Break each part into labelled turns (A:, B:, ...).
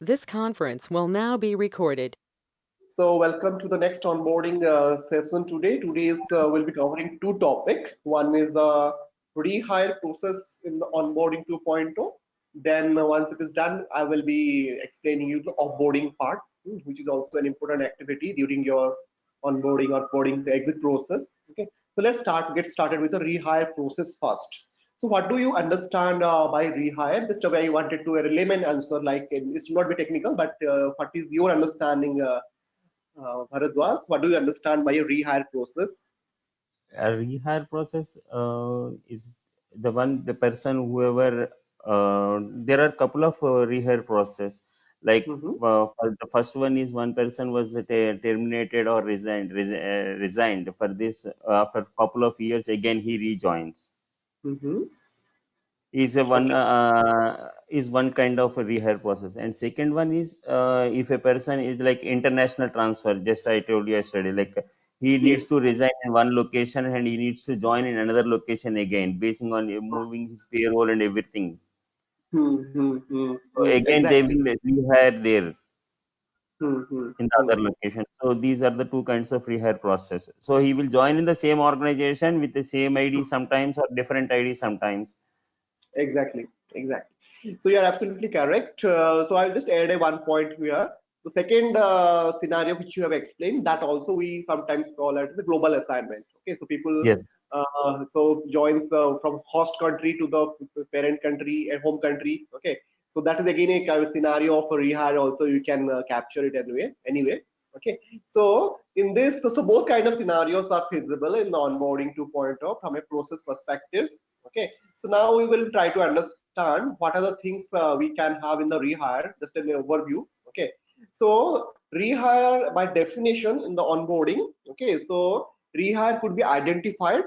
A: This conference will now be recorded.
B: So welcome to the next onboarding session today. We'll be covering two topics. One is rehire process in the onboarding 2.0. Then once it is done, I will be explaining you the offboarding part, which is also an important activity during your onboarding or boarding the exit process. Okay. So get started with the rehire process first. So what do you understand by rehire? Just a way I wanted to a layman answer, like it should not be technical, but what is your understanding? Bharadwaj, what do you understand by a rehire process?
C: A rehire process is the person whoever there are a couple of rehire process like
B: Mm-hmm.
C: the first one is one person was terminated or resigned for this after a couple of years again he rejoins
B: Mm-hmm. Okay.
C: is one kind of a rehire process. And second one is if a person is like international transfer, just I told you yesterday, like he needs
B: Yes.
C: to resign in one location and he needs to join in another location again based on moving his payroll and everything. So again they
B: Exactly.
C: will rehire there
B: Hmm. Hmm.
C: in the
B: Hmm.
C: other location. So these are the two kinds of rehire process. So he will join in the same organization with the same ID sometimes or different ID sometimes.
B: Exactly, exactly. So you're absolutely correct. So I'll just add a one point here. The second scenario which you have explained, that also we sometimes call it as a global assignment. Okay, so people
C: Yes.
B: joins from host country to the parent country and home country. Okay, so that is again a kind of scenario of a rehire. Also, you can capture it anyway. Anyway, okay. So in this, so both kind of scenarios are feasible in the onboarding 2.0 from a process perspective. Okay, so now we will try to understand what are the things we can have in the rehire, just an overview. Okay, so rehire by definition in the onboarding. Okay, so rehire could be identified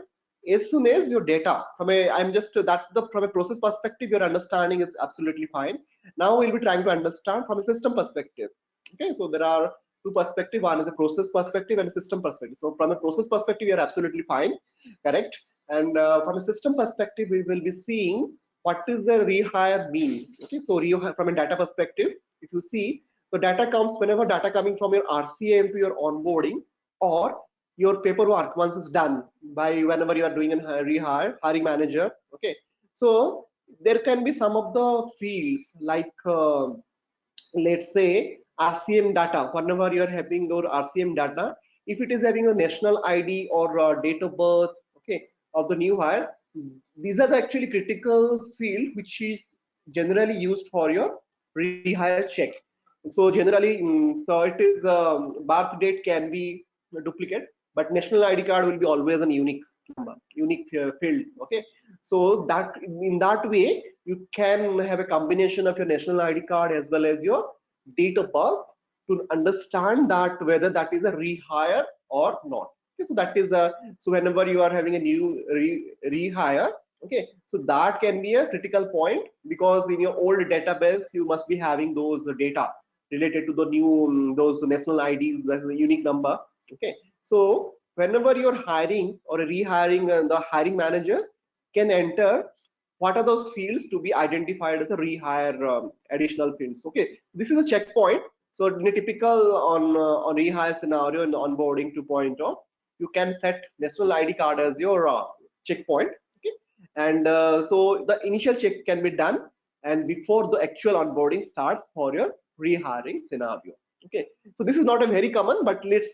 B: as soon as your data from a I'm just that the from a process perspective your understanding is absolutely fine. Now we'll be trying to understand from a system perspective. Okay, so there are two perspectives. One is a process perspective and a system perspective. So from a process perspective you're absolutely fine, correct. And from a system perspective, we will be seeing what is the rehire mean. Okay, so rehire from a data perspective, if you see, the data comes whenever data coming from your RCA into your onboarding or your paperwork once it's done by whenever you are doing a rehire, hiring manager. Okay, so there can be some of the fields like let's say RCM data, whenever you are having your RCM data, if it is having a national ID or date of birth, okay, of the new hire, these are the actually critical field which is generally used for your rehire check. So generally, so it is birth date can be a duplicate, but national ID card will be always a unique number, unique field. Okay, so that in that way you can have a combination of your national ID card as well as your date of birth to understand that whether that is a rehire or not. Okay, so that is a so whenever you are having a new rehire, okay, so that can be a critical point because in your old database you must be having those data related to the new those national IDs, that's a unique number. Okay, so whenever you're hiring or rehiring, the hiring manager can enter what are those fields to be identified as a rehire additional fields. Okay, this is a checkpoint. So in a typical on rehire scenario in the onboarding 2.0, you can set national ID card as your checkpoint. Okay, and so the initial check can be done and before the actual onboarding starts for your rehiring scenario. Okay, so this is not a very common, but let's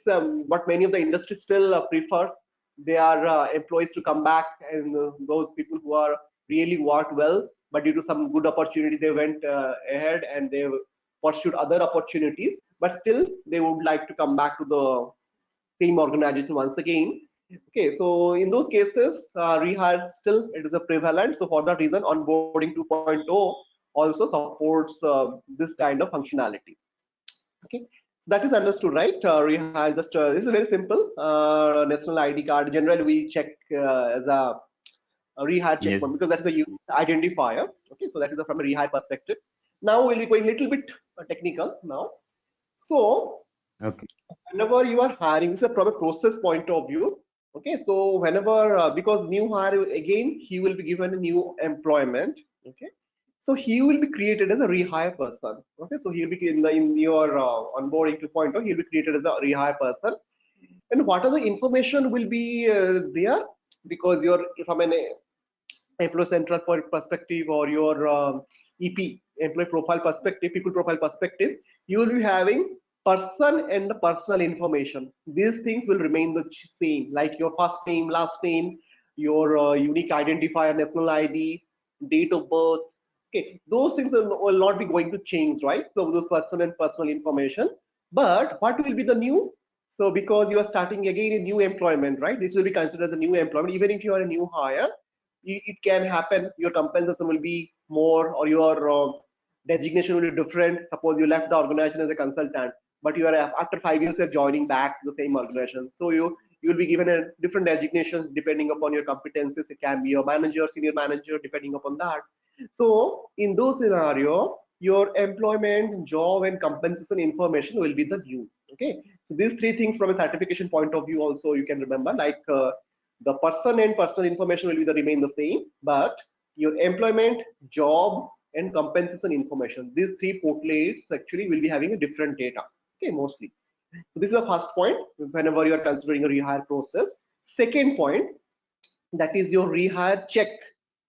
B: what many of the industry still prefers their employees to come back, and those people who are really worked well, but due to some good opportunity they went ahead and they pursued other opportunities, but still they would like to come back to the same organization once again. Okay, so in those cases, rehire still it is a prevalent. So for that reason, onboarding 2.0 also supports this kind of functionality. Okay, so that is understood, right? Rehire just this is very simple. National ID card. Generally, we check as a rehire
C: Yes.
B: checkpoint because that is a unique identifier. Okay, so that is from a rehire perspective. Now we'll be going a little bit technical now. So
C: Okay.
B: whenever you are hiring, this is from a process point of view. Okay, so whenever because new hire again he will be given a new employment. Okay, So he will be created as a rehire person. Okay, so he'll be in your onboarding 2.0, he'll be created as a rehire person. And what are the information will be there? Because you're from an employee central perspective or your EP employee profile perspective, people profile perspective, you will be having person and the personal information. These things will remain the same, like your first name, last name, your unique identifier, national ID, date of birth. Okay, those things will not be going to change, right? So those personal and personal information. But what will be the new? So because you are starting again a new employment, right? This will be considered as a new employment, even if you are a new hire. It can happen your compensation will be more, or your designation will be different. Suppose you left the organization as a consultant, but you are after 5 years you're joining back the same organization, so you will be given a different designations depending upon your competencies. It can be a manager, senior manager, depending upon that. So in those scenario, your employment, job, and compensation information will be the new. Okay, so these three things from a certification point of view also you can remember, like the person and personal information will be the remain the same, but your employment, job, and compensation information, these three portals actually will be having a different data. Okay, mostly. So this is the first point whenever you are considering a rehire process. Second point, that is your rehire check.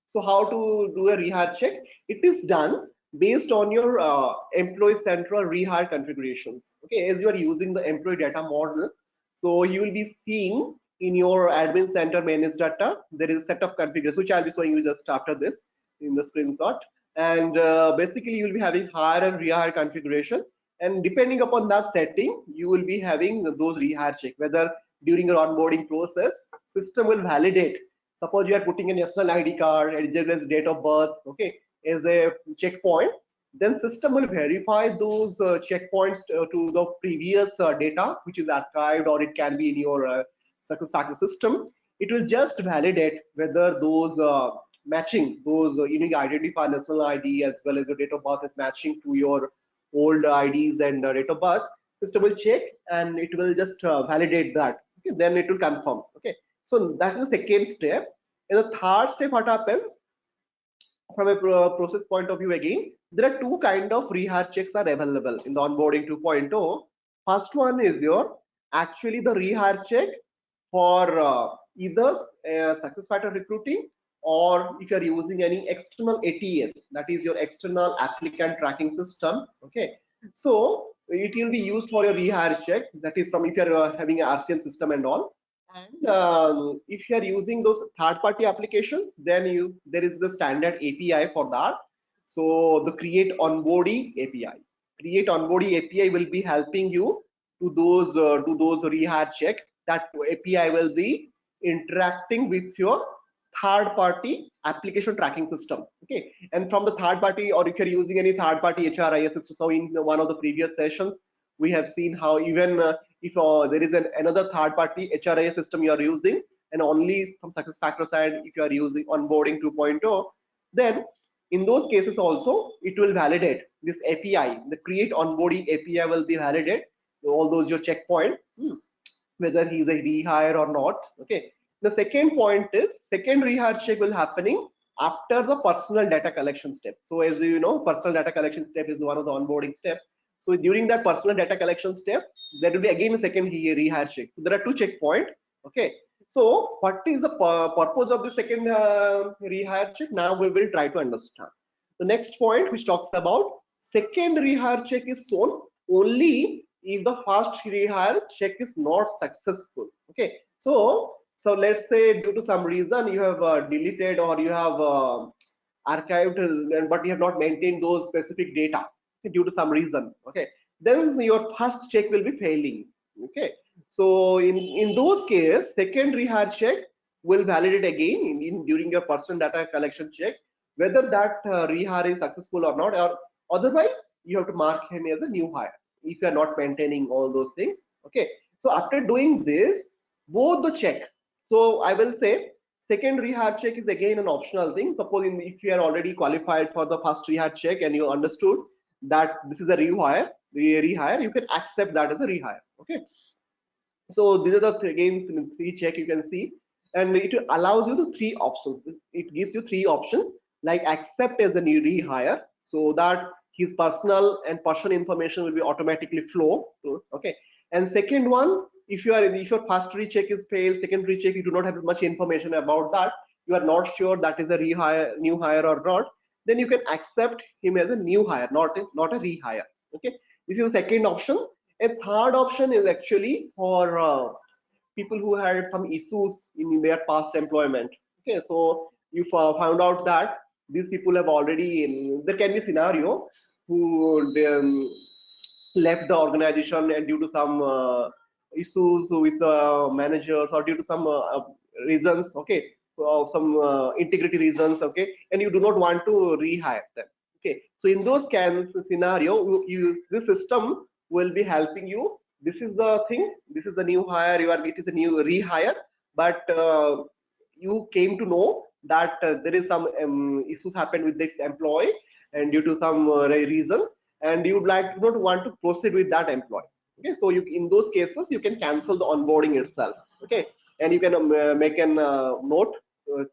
B: So how to do a rehire check? It is done based on your employee central rehire configurations. Okay, as you are using the employee data model, so you will be seeing in your admin center managed data, there is a set of configurations, which I'll be showing you just after this in the screenshot. And basically you will be having hire and rehire configuration. And depending upon that setting, you will be having those rehire check, whether during your onboarding process, system will validate. Suppose you are putting a national ID card, as date of birth, okay, as a checkpoint, then system will verify those checkpoints to the previous data, which is archived, or it can be in your SuccessFactors system. It will just validate whether those matching, those unique identifier, national ID, as well as your date of birth is matching to your old IDs and date of birth. System will check and it will just validate that. Okay, then it will confirm. Okay, so that is the second step. In the third step, what happens from a process point of view? Again, there are two kind of rehire checks are available in the onboarding 2.0. First one is your actually the rehire check for either success factor recruiting, or if you are using any external ATS, that is your external applicant tracking system. Okay, so it will be used for your rehire check, that is from if you are having an RCM system and all. And if you are using those third-party applications, then there is a standard API for that. So the create onboarding API. Create onboarding API will be helping you to those rehire check. That API will be interacting with your third-party application tracking system. Okay, and from the third party, or if you're using any third-party HRIS system, so in one of the previous sessions, we have seen how even if there is another third-party HRIS system you are using, and only from SuccessFactors side, if you are using onboarding 2.0, then in those cases also it will validate this API. The create onboarding API will be validate all those your checkpoint, whether he is a rehire or not. Okay. The second point is second rehire check will happening after the personal data collection step. So as you know, personal data collection step is one of the onboarding step. So during that personal data collection step, there will be again a second rehire check. So there are two checkpoints. Okay. So what is the purpose of the second rehire check? Now we will try to understand. The next point which talks about second rehire check is shown only if the first rehire check is not successful. Okay, so let's say due to some reason you have deleted, or you have archived, but you have not maintained those specific data, okay, due to some reason. Okay, then your first check will be failing. Okay, so in those cases, second rehire check will validate again during your personal data collection check whether that rehire is successful or not, or otherwise you have to mark him as a new hire if you are not maintaining all those things. Okay, so after doing this, both the check, so I will say second rehire check is again an optional thing. Suppose if you are already qualified for the first rehire check and you understood that this is a rehire, you can accept that as a rehire. Okay, so these are the three check you can see, and it allows you the three options. It gives you three options. like accept as a new rehire, so that his personal information will be automatically flow to, okay. And second one, if your first recheck is failed, second recheck you do not have much information about that, you are not sure that is a rehire, new hire or not, then you can accept him as a new hire, not a rehire. Okay, this is the second option. A third option is actually for people who had some issues in their past employment. Okay, so you found out that these people have already, there can be scenario who left the organization and due to some issues with managers or due to some reasons, okay, some integrity reasons, okay, and you do not want to rehire them. Okay, so in those scenario, this system will be helping you. This is the thing, this is the new hire, it is a new rehire, but you came to know that there is some issues happened with this employee and due to some reasons, and you would like not want to proceed with that employee. Okay, so you, in those cases you can cancel the onboarding itself. Okay, and you can make an note,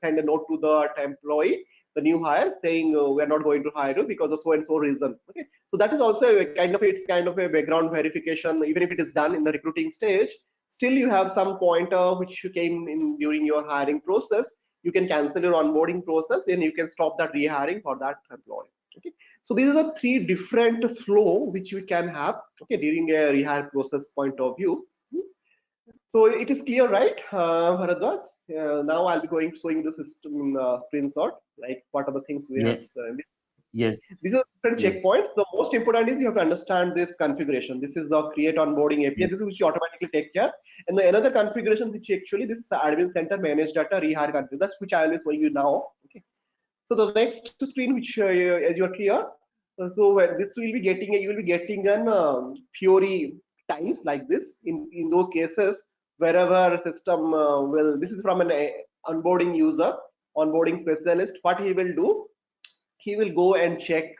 B: send a note to the employee, the new hire, saying we are not going to hire you because of so and so reason. Okay, so that is also a kind of, it's kind of a background verification. Even if it is done in the recruiting stage, still you have some pointer which you came in during your hiring process. You can cancel your onboarding process and you can stop that rehiring for that employee. Okay, so these are the three different flow which we can have, okay, during a rehire process point of view. So it is clear, right, Bharadwaj? Now I'll be showing the system screenshot, like what are the things we have.
C: Yeah. Yes.
B: These are different
C: Yes.
B: checkpoints. The most important is you have to understand this configuration. This is the create onboarding API.
C: Yes.
B: This is which you automatically take care. And the another configuration which actually this admin center managed data rehire configuration. That's which I will be showing you now. Okay. So the next screen, which as you are clear, so this will be getting you will be getting an Fiori times like this in those cases wherever system will. This is from an onboarding user, onboarding specialist. What he will do, he will go and check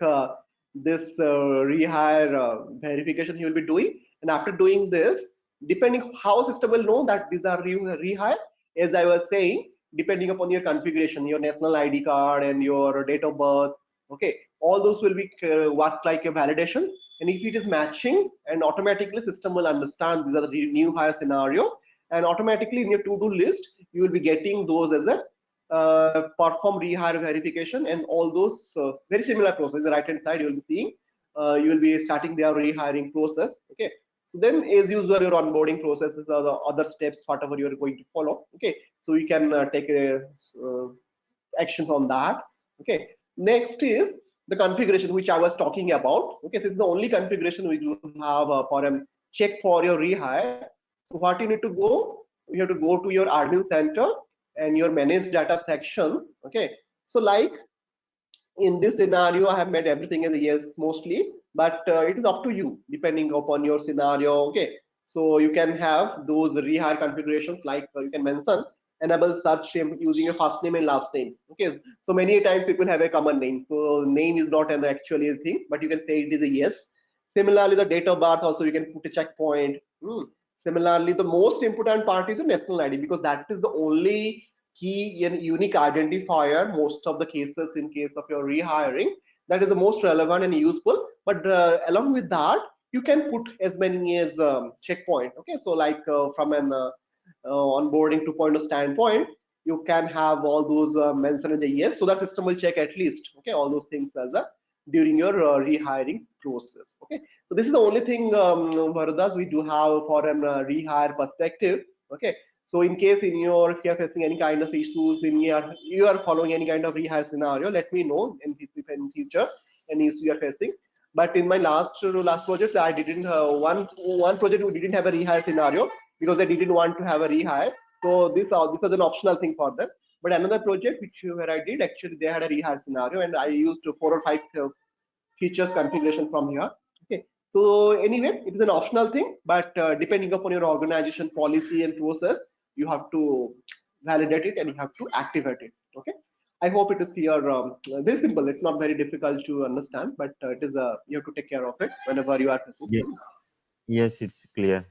B: this rehire verification he will be doing, and after doing this, depending how system will know that these are rehire, as I was saying, depending upon your configuration, your national ID card and your date of birth, okay, all those will be work like a validation, and if it is matching, and automatically system will understand these are the new hire scenario, and automatically in your to-do list you will be getting those as a perform rehire verification, and all those very similar process. The right hand side you will be seeing, you will be starting their rehiring process. Okay, so then as usual your onboarding processes are the other steps whatever you are going to follow. Okay, so you can take actions on that. Okay, next is the configuration which I was talking about. Okay, this is the only configuration we do have for a check for your rehire. So what you need to go, you have to go to your admin center and your manage data section. Okay, so like in this scenario I have made everything as a yes mostly, but it is up to you depending upon your scenario. Okay, so you can have those rehire configurations, like you can mention enable search using your first name and last name. Okay, so many times people have a common name, so name is not an actually thing, but you can say it is a yes. Similarly, the date of birth also you can put a checkpoint. Similarly, the most important part is your national ID, because that is the only key and unique identifier most of the cases in case of your rehiring. That is the most relevant and useful, but along with that you can put as many as checkpoint. Okay, so like from an onboarding 2.0 standpoint, you can have all those mentioned in the yes, so that system will check at least, okay, all those things as a during your rehiring process. Okay, so this is the only thing, Bharadas, we do have for an rehire perspective. Okay, so in case in your, if you are facing any kind of issues in your, you are following any kind of rehire scenario, let me know in future any issue you are facing. But in my last project, I didn't one project we didn't have a rehire scenario because they didn't want to have a rehire. So this was an optional thing for them. But another project which where I did, actually they had a rehire scenario, and I used 4 or 5 features configuration from here. Okay, so anyway, it is an optional thing, but depending upon your organization policy and process, you have to validate it and you have to activate it. Okay, I hope it is clear. Very simple, it's not very difficult to understand, but it is you have to take care of it whenever you are facing.
C: Ye- Yes, it's clear.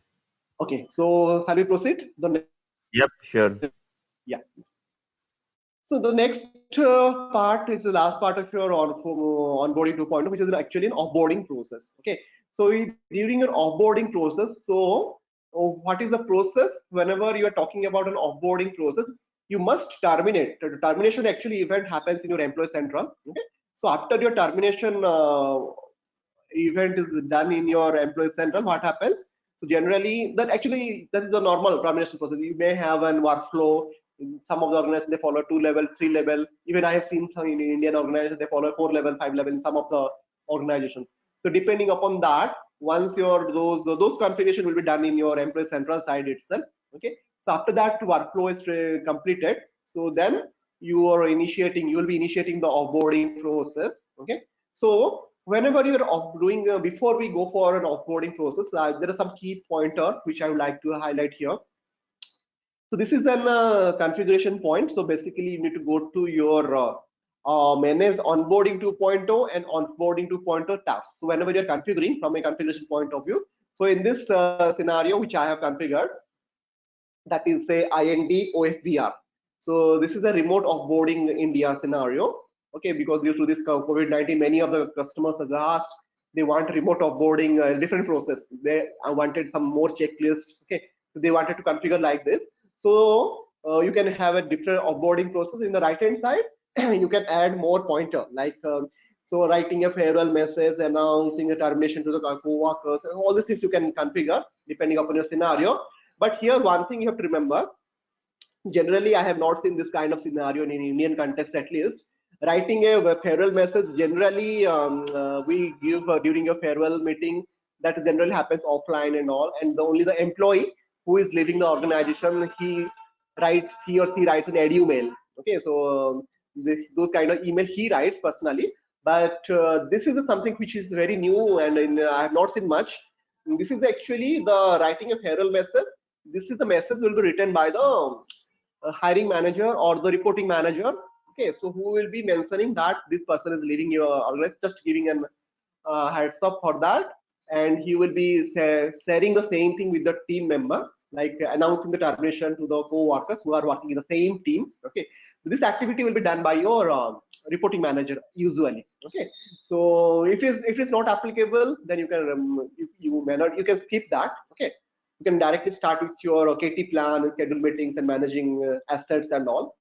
B: Okay, so shall we proceed the
C: Yep, sure.
B: yeah. So the next part is the last part of your onboarding 2.0, which is actually an offboarding process. Okay, so during your offboarding process, so what is the process? Whenever you are talking about an offboarding process, you must terminate. The termination actually event happens in your employee central. Okay, so after your termination event is done in your employee central, what happens? So generally, that is the normal termination process. You may have an workflow. In some of the organizations they follow 2 level, 3 level. Even I have seen some in Indian organizations they follow 4 level, 5 level in some of the organizations. So depending upon that, once your those configuration will be done in your employee central side itself. Okay. So after that workflow is completed. So then you will be initiating the offboarding process. Okay. So whenever you're doing before we go for an offboarding process, there are some key pointer which I would like to highlight here. So this is an configuration point. So basically you need to go to your manage onboarding 2.0 and onboarding 2.0 tasks. So whenever you're configuring from a configuration point of view, so in this scenario which I have configured, that is say IND OFBR. So this is a remote offboarding India scenario. Okay, because due to this COVID-19, many of the customers have asked they want remote offboarding, different process. They wanted some more checklist. Okay, so they wanted to configure like this. So you can have a different offboarding process. In the right hand side, you can add more pointer like so writing a farewell message, announcing a termination to the co-workers, and all these things you can configure depending upon your scenario. But here, one thing you have to remember, generally, I have not seen this kind of scenario in Indian context at least. Writing a farewell message, generally, we give during a farewell meeting, that generally happens offline and all. And only the employee who is leaving the organization, he or she writes an edu mail. Okay, so those kind of email he writes personally. But this is something which is very new and I have not seen much. This is actually the writing a farewell message. This is the message will be written by the hiring manager or the reporting manager. Okay, so who will be mentioning that this person is leaving your organization, just giving an heads up for that, and he will be sharing the same thing with the team member, like announcing the termination to the co-workers who are working in the same team. Okay, this activity will be done by your reporting manager usually. Okay, so if it's not applicable, then you can you can skip that. Okay, you can directly start with your KT plan and schedule meetings and managing assets and all.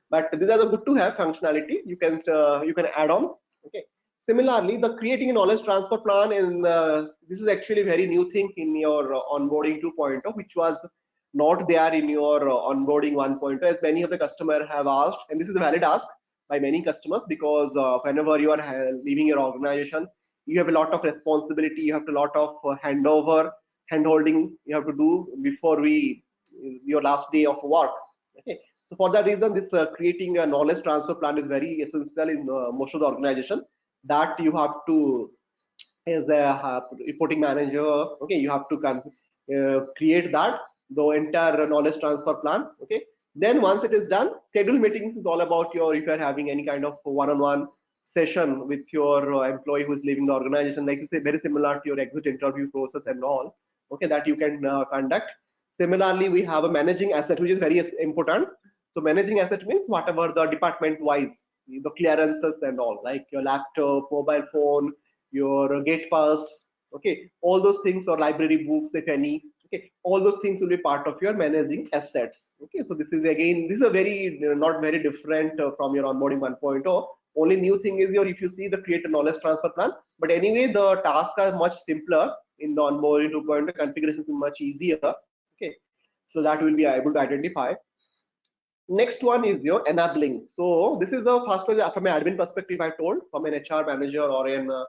B: But these are the good to have functionality. You can add on. Okay. Similarly, the creating a knowledge transfer plan, and this is actually a very new thing in your onboarding 2.0, which was not there in your onboarding 1.0, as many of the customer have asked, and this is a valid ask by many customers, because whenever you are leaving your organization, you have a lot of responsibility, you have a lot of handholding you have to do before your last day of work. Okay, so for that reason, this creating a knowledge transfer plan is very essential in most of the organization, that you have to, as a reporting manager, okay, you have to create that the entire knowledge transfer plan. Okay, then once it is done, schedule meetings is all about your, if you're having any kind of one-on-one session with your employee who is leaving the organization, like you say, very similar to your exit interview process and all. Okay, that you can conduct. Similarly, we have a managing asset, which is very important. So managing asset means whatever the department wise, the clearances and all, like your laptop, mobile phone, your gate pass. Okay, all those things, or library books if any. Okay, all those things will be part of your managing assets. Okay, so this is a very not very different from your onboarding 1.0. Only new thing is your, if you see the create a knowledge transfer plan, but anyway the tasks are much simpler in the onboarding 2.0. Configuration is much easier. Okay, so that will be able to identify. Next one is your enabling. So this is the first one from an admin perspective I told, from an HR manager or a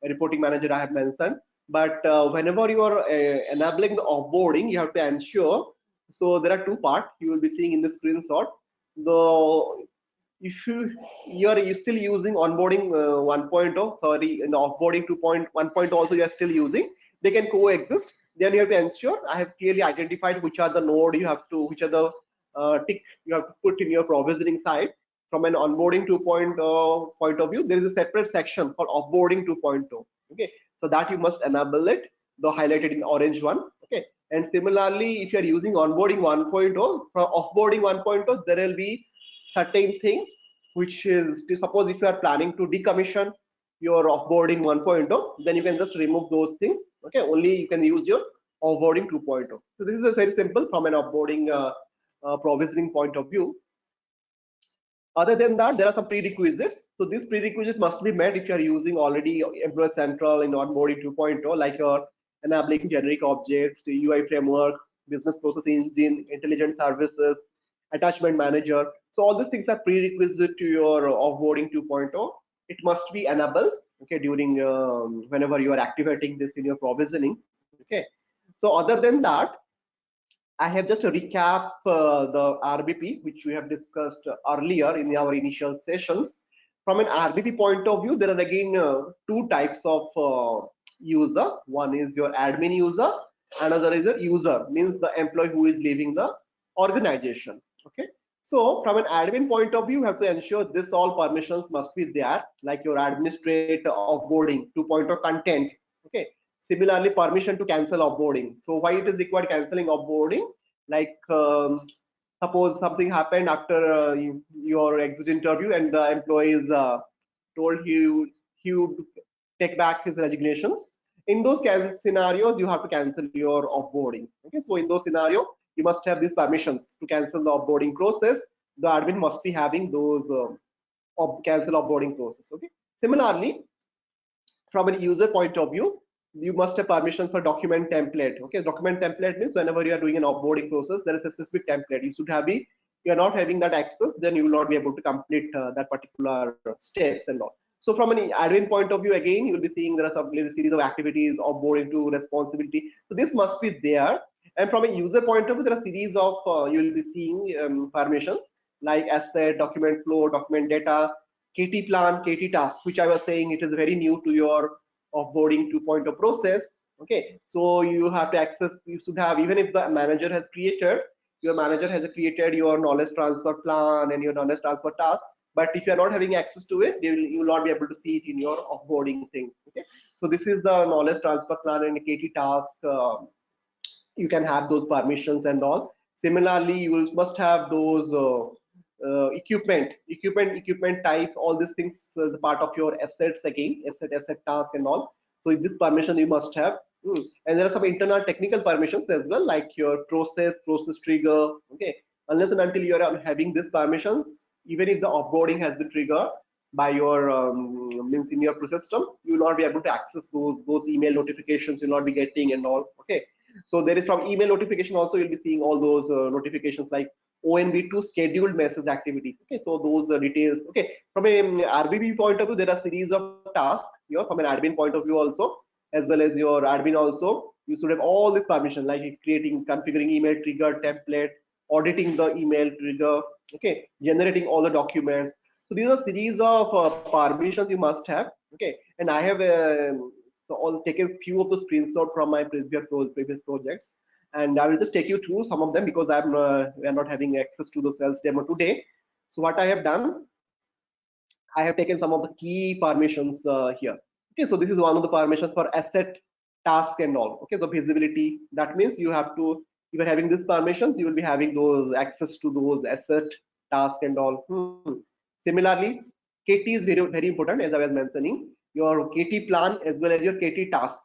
B: reporting manager I have mentioned. But whenever you are enabling the offboarding, you have to ensure. So there are two parts you will be seeing in the screenshot. The if you're still using onboarding 1.0, sorry, in the offboarding 2.1 also you are still using, they can coexist. Then you have to ensure I have clearly identified which are the node you have to, which are the tick you have to put in your provisioning side. From an onboarding 2.0 point of view, there is a separate section for offboarding 2.0. Okay, so that you must enable it, the highlighted in orange one. Okay, and similarly, if you are using onboarding 1.0, for offboarding 1.0, there will be certain things, which is, suppose if you are planning to decommission your offboarding 1.0, then you can just remove those things. Okay, only you can use your offboarding 2.0. So this is very simple from an offboarding provisioning point of view. Other than that, there are some prerequisites. So these prerequisites must be met if you are using already Employee Central in onboarding 2.0, like your enabling generic objects, UI framework, business process engine, intelligent services, attachment manager. So all these things are prerequisite to your offboarding 2.0. It must be enabled, okay, during whenever you are activating this in your provisioning. Okay. So other than that, I have just to recap the RBP, which we have discussed earlier in our initial sessions. From an RBP point of view, there are again two types of user. One is your admin user, another is a user, means the employee who is leaving the organization. Okay. So from an admin point of view, you have to ensure this all permissions must be there, like your administrate offboarding 2.0 content. Okay. Similarly, permission to cancel offboarding. So why it is required canceling offboarding? Like suppose something happened after your exit interview and the employee is told he would take back his resignations. In those scenarios, you have to cancel your offboarding. Okay, so in those scenarios, you must have these permissions to cancel the offboarding process. The admin must be having those cancel offboarding process. Okay. Similarly, from a user point of view, you must have permission for document template. Okay, document template means whenever you are doing an offboarding process, there is a specific template. You should have be, you are not having that access, then you will not be able to complete that particular steps and all. So from an admin point of view, again, you will be seeing there are some little series of activities, offboarding to responsibility. So this must be there. And from a user point of view, there are series of you will be seeing permissions like asset, document flow, document data, KT plan, KT task, which I was saying it is very new to your offboarding 2.0 process. Okay, so you have to access, you should have, even if the manager has created, your manager has created your knowledge transfer plan and your knowledge transfer task, but if you are not having access to it, you will not be able to see it in your offboarding thing. Okay, so this is the knowledge transfer plan and KT task. You can have those permissions and all. Similarly, you will, must have those equipment type, all these things as a part of your assets, again asset task and all. So this permission you must have. And there are some internal technical permissions as well, like your process trigger. Okay, unless and until you are having these permissions, even if the offboarding has been triggered by your means in your system, you will not be able to access those email notifications, you'll not be getting and all. Okay, so there is from email notification also, you'll be seeing all those notifications like ONB2 scheduled message activity. Okay, so those details. Okay, from a RBB point of view, there are series of tasks here from an admin point of view also, as well as your admin also. You should have all this permission like creating, configuring email trigger template, auditing the email trigger. Okay, generating all the documents. So these are series of permissions you must have. Okay, and I have so all taken few of the screenshot from my previous projects, and I will just take you through some of them because we are not having access to the sales demo today. So what I have done, I have taken some of the key permissions here. Okay, so this is one of the permissions for asset, task and all. Okay, so visibility, that means you have to, if you are having these permissions, you will be having those access to those asset, task and all. Similarly, KT is very important, as I was mentioning. Your KT plan as well as your KT task,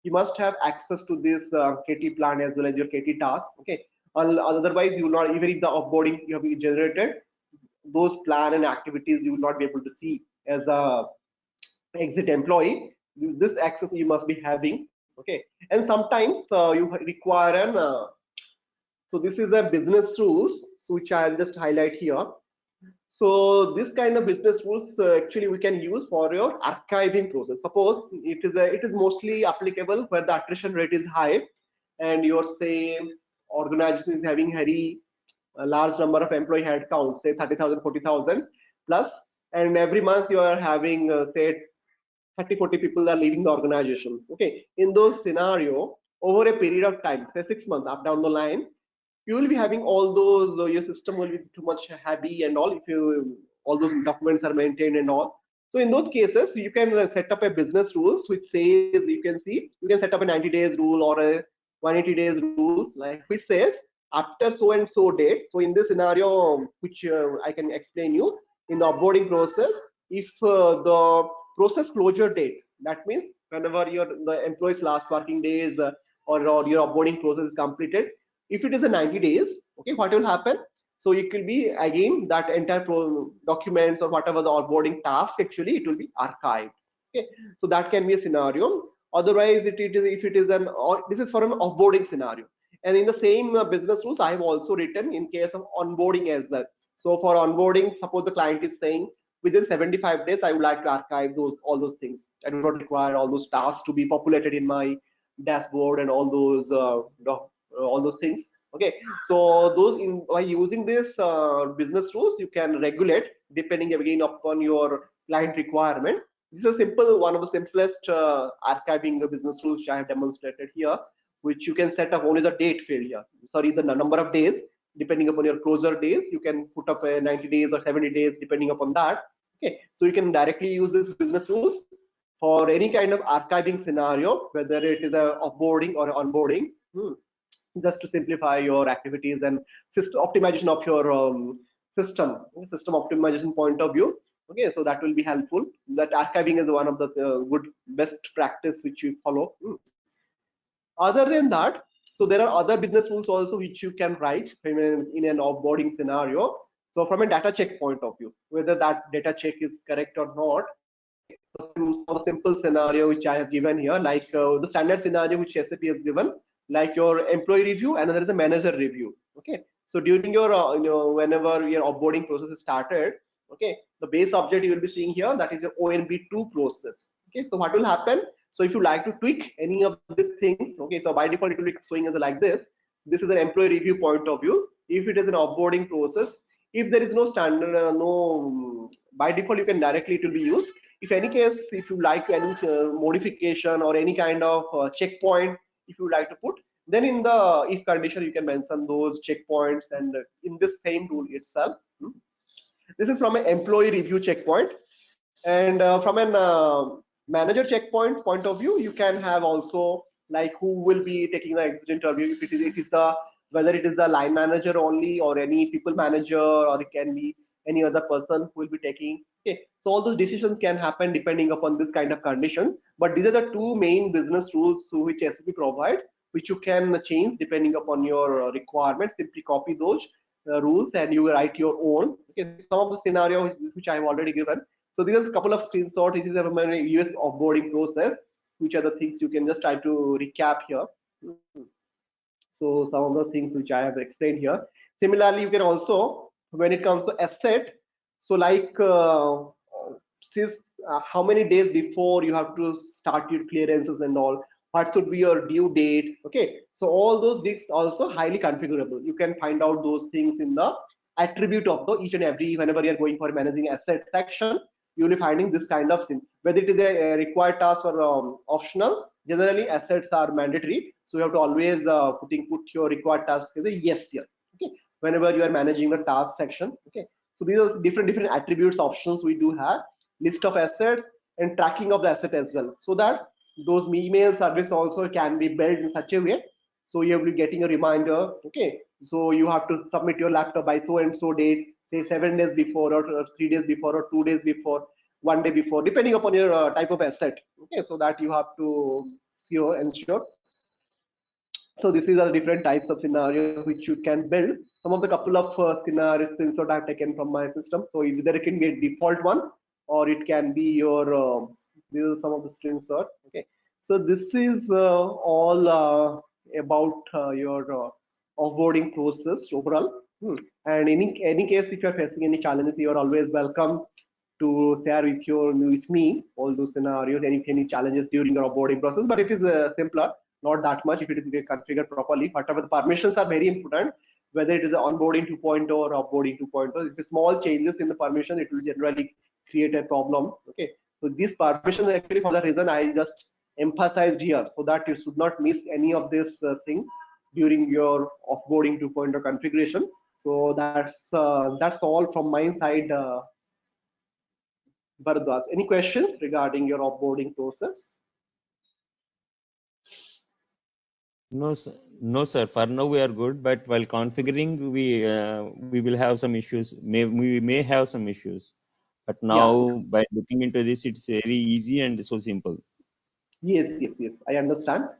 B: you must have access to this KT plan as well as your KT task. Okay, otherwise you will not, even if the offboarding you have generated, those plan and activities you will not be able to see as a exit employee. This access you must be having. Okay, and sometimes you require an so this is a business rules, so which I'll just highlight here. So this kind of business rules actually we can use for your archiving process. Suppose it is mostly applicable where the attrition rate is high and your same organization is having a large number of employee headcount, say 30,000, 40,000 plus, and every month you are having say 30, 40 people are leaving the organizations. Okay, in those scenario, over a period of time, say 6 months up down the line, you will be having all those your system will be too much heavy and all if you all those documents are maintained and all. So in those cases you can set up a business rules which says, you can see, you can set up a 90 days rule or a 180 days rules, like which says after so and so date. So in this scenario, which I can explain you in the onboarding process, if the process closure date, that means whenever the employee's last working days or your onboarding process is completed, if it is a 90 days, okay, what will happen? So it will be again that entire documents or whatever the onboarding task, actually it will be archived. Okay, so that can be a scenario. Otherwise, it is if it is an, or this is for an offboarding scenario. And in the same business rules, I have also written in case of onboarding as well. So for onboarding, suppose the client is saying within 75 days, I would like to archive those all those things. I do not require all those tasks to be populated in my dashboard and all those things. Okay, so those by using this business rules, you can regulate depending again upon your client requirement. This is a simple one of the simplest archiving business rules which I have demonstrated here, which you can set up only the date field here. Sorry, the number of days depending upon your closure days. You can put up 90 days or 70 days depending upon that. Okay, so you can directly use this business rules for any kind of archiving scenario, whether it is a offboarding or onboarding. Just to simplify your activities and system optimization of your system optimization point of view. Okay, so that will be helpful. That archiving is one of the good best practice which you follow. Other than that, so there are other business rules also which you can write in an offboarding scenario. So from a data check point of view, whether that data check is correct or not. Okay, so some simple scenario which I have given here, like the standard scenario which SAP has given, like your employee review and there is a manager review. Okay, so during your whenever your offboarding process is started, okay, the base object you will be seeing here, that is your ONB2 process. Okay, so what will happen? So if you like to tweak any of these things, okay, so by default it will be showing as like this. This is an employee review point of view. If it is an offboarding process, if there is no standard, by default you can directly it will be used. If any case, if you like any modification or any kind of checkpoint, if you like to put, then in the if condition you can mention those checkpoints and in this same rule itself. This is from an employee review checkpoint. And from an manager checkpoint point of view, you can have also like who will be taking the exit interview, if it is the whether it is the line manager only or any people manager, or it can be any other person who will be taking. Okay, so all those decisions can happen depending upon this kind of condition. But these are the two main business rules which SAP provides, which you can change depending upon your requirements. Simply copy those rules and you write your own. Okay, some of the scenarios which I have already given. So these are a couple of screenshots. This is a US offboarding process, which are the things you can just try to recap here. So some of the things which I have explained here. Similarly, you can also, when it comes to asset, so like since how many days before you have to start your clearances and all, what should be your due date? Okay, so all those things also highly configurable. You can find out those things in the attribute of the each and every, whenever you're going for managing asset section, you will be finding this kind of thing. Whether it is a required task or optional, generally assets are mandatory. So you have to always put your required task as a yes here. Okay, whenever you are managing the task section. Okay, so these are different attributes options we do have, list of assets and tracking of the asset as well, so that those email service also can be built in such a way. So you will be getting a reminder. Okay, so you have to submit your laptop by so and so date, say 7 days before or 3 days before or 2 days before, one day before, depending upon your type of asset. Okay, so that you have to ensure. So this is a different types of scenario which you can build. Some of the couple of scenarios screenshot I've taken from my system. So either it can be a default one or it can be your these are some of the screenshot. Okay, so this is all about your offboarding process overall. And any case, if you're facing any challenges, you are always welcome to share with me all those scenarios, any challenges during your onboarding process. But it is simpler, not that much if it is configured properly. Whatever the permissions are very important, whether it is onboarding 2.0 or offboarding 2.0. If the small changes in the permission, it will generally create a problem. Okay, so these permissions actually for the reason I just emphasized here, so that you should not miss any of this thing during your offboarding 2.0 configuration. So that's all from my side. Bharadwaj, any questions regarding your offboarding process?
C: No, sir. No, sir. For now, we are good, but while configuring, we will have some issues. We may have some issues, but
B: Yeah.
C: now by looking into this, it's very easy and so simple.
B: Yes, yes, yes. I understand.